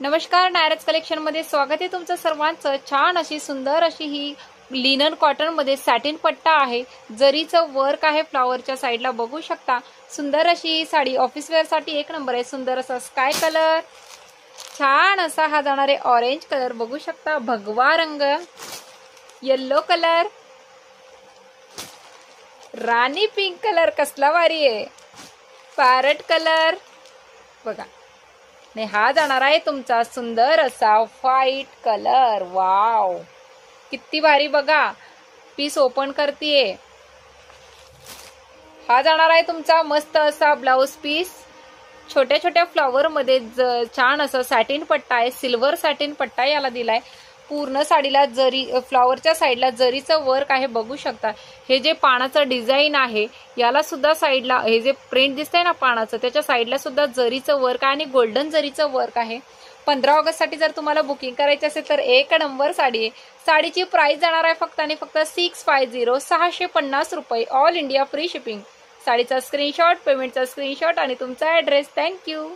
नमस्कार, नायराज कलेक्शन मध्ये स्वागत आहे तुमचं सर्वांचं। छान अशी सुंदर अशी ही लिनन कॉटन मध्ये सॅटिन पट्टा आहे, जरीचं वर्क आहे, फ्लावरच्या साईडला बघू शकता। सुंदर अशी ही साडी ऑफिस वेअर साठी एक नंबर आहे। सुंदर असा स्काय कलर, छान असा हा जाणारे ऑरेंज कलर बघू शकता, भगवा रंग, येलो कलर, राणी पिंक कलर कसला भारी आहे, पॅरट कलर बघा। आणि हा जाणार आहे तुमचा सुंदर असा व्हाईट कलर। वाव, किती भारी बघा। पीस ओपन करतीये। हा जाणार आहे तुमचा मस्त असा ब्लाउज पीस, छोट्या छोट्या फ्लावर मध्ये छान असा सॅटिन पट्टा आहे, सिल्वर सॅटिन पट्टा याला दिलाय। पूर्ण साडीला जरी फ्लावरच्या साईडला जरीचं वर्क आहे बघू शकता। हे जे पानाचं डिझाईन आहे याला सुद्धा साईडला हे जे प्रिंट दिसतंय ना पानाचं, त्याच्या साईडला सुद्धा जरीचं वर्क आहे आणि गोल्डन जरीचं वर्क आहे। 15 ऑगस्ट साठी जर तुम्हाला बुकिंग करायची असेल तर एक नंबर साडी आहे। साडीची प्राइस जाणार आहे फक्त आणि फक्त 650 650 रुपये, ऑल इंडिया फ्री शिपिंग। साडीचा स्क्रीनशॉट, पेमेंटचा स्क्रीनशॉट आणि तुमचा ऍड्रेस। थँक्यू।